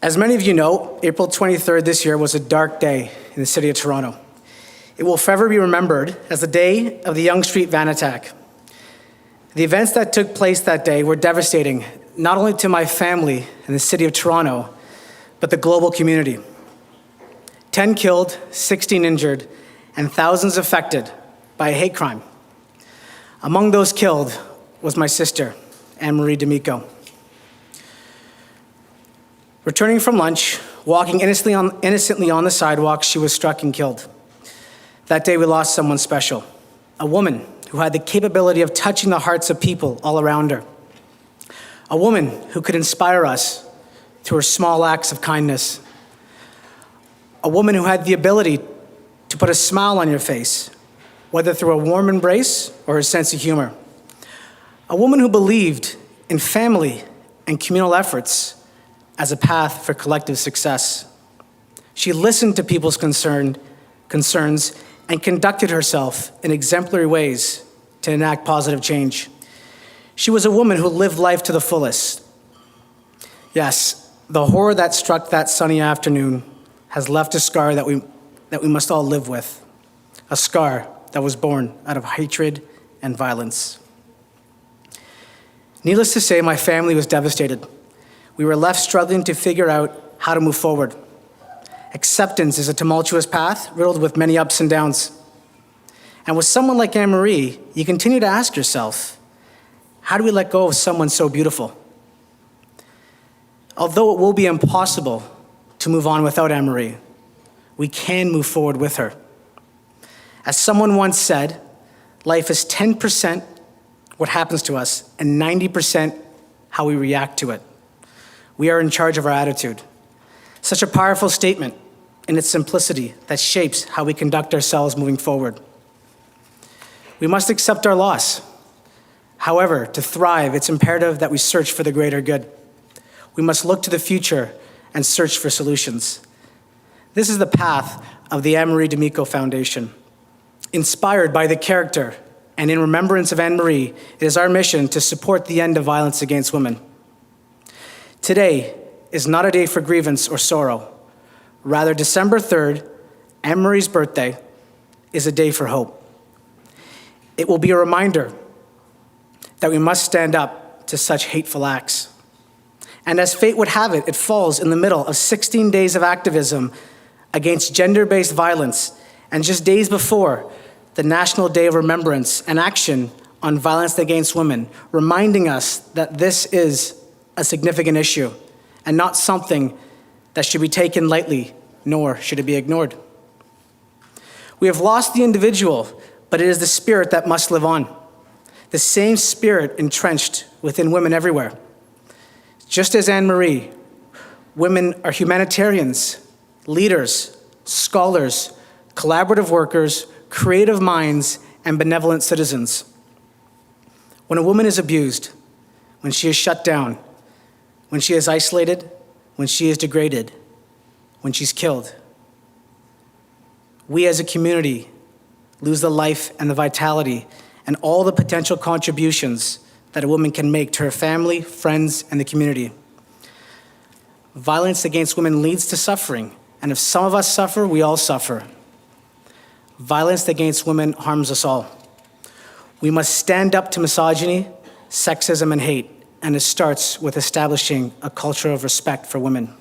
As many of you know, April 23rd this year was a dark day in the city of Toronto. It will forever be remembered as the day of the Yonge Street van attack. The events that took place that day were devastating, not only to my family and the city of Toronto, but the global community. 10 killed, 16 injured, and thousands affected by a hate crime. Among those killed was my sister, Anne-Marie D'Amico. Returning from lunch, walking innocently on the sidewalk, she was struck and killed. That day we lost someone special, a woman who had the capability of touching the hearts of people all around her. A woman who could inspire us through her small acts of kindness. A woman who had the ability to put a smile on your face, whether through a warm embrace or her sense of humor. A woman who believed in family and communal efforts as a path for collective success. She listened to people's concerns and conducted herself in exemplary ways to enact positive change. She was a woman who lived life to the fullest. Yes, the horror that struck that sunny afternoon has left a scar that we must all live with, a scar that was born out of hatred and violence. Needless to say, my family was devastated. We were left struggling to figure out how to move forward. Acceptance is a tumultuous path riddled with many ups and downs. And with someone like Anne-Marie, you continue to ask yourself, how do we let go of someone so beautiful? Although it will be impossible to move on without Anne-Marie, we can move forward with her. As someone once said, life is 10% what happens to us and 90% how we react to it. We are in charge of our attitude. Such a powerful statement in its simplicity that shapes how we conduct ourselves moving forward. We must accept our loss. However, to thrive, it's imperative that we search for the greater good. We must look to the future and search for solutions. This is the path of the Anne-Marie D'Amico Foundation. Inspired by the character and in remembrance of Anne-Marie, it is our mission to support the end of violence against women. Today is not a day for grievance or sorrow. Rather, December 3rd, Anne-Marie's birthday, is a day for hope. It will be a reminder that we must stand up to such hateful acts. And as fate would have it, it falls in the middle of 16 days of activism against gender-based violence, and just days before the National Day of Remembrance and Action on Violence Against Women, reminding us that this is a significant issue and not something that should be taken lightly, nor should it be ignored. We have lost the individual, but it is the spirit that must live on. The same spirit entrenched within women everywhere. Just as Anne-Marie, women are humanitarians, leaders, scholars, collaborative workers, creative minds, and benevolent citizens. When a woman is abused, when she is shut down, when she is isolated, when she is degraded, when she's killed, we as a community lose the life and the vitality and all the potential contributions that a woman can make to her family, friends, and the community. Violence against women leads to suffering, and if some of us suffer, we all suffer. Violence against women harms us all. We must stand up to misogyny, sexism, and hate, and it starts with establishing a culture of respect for women.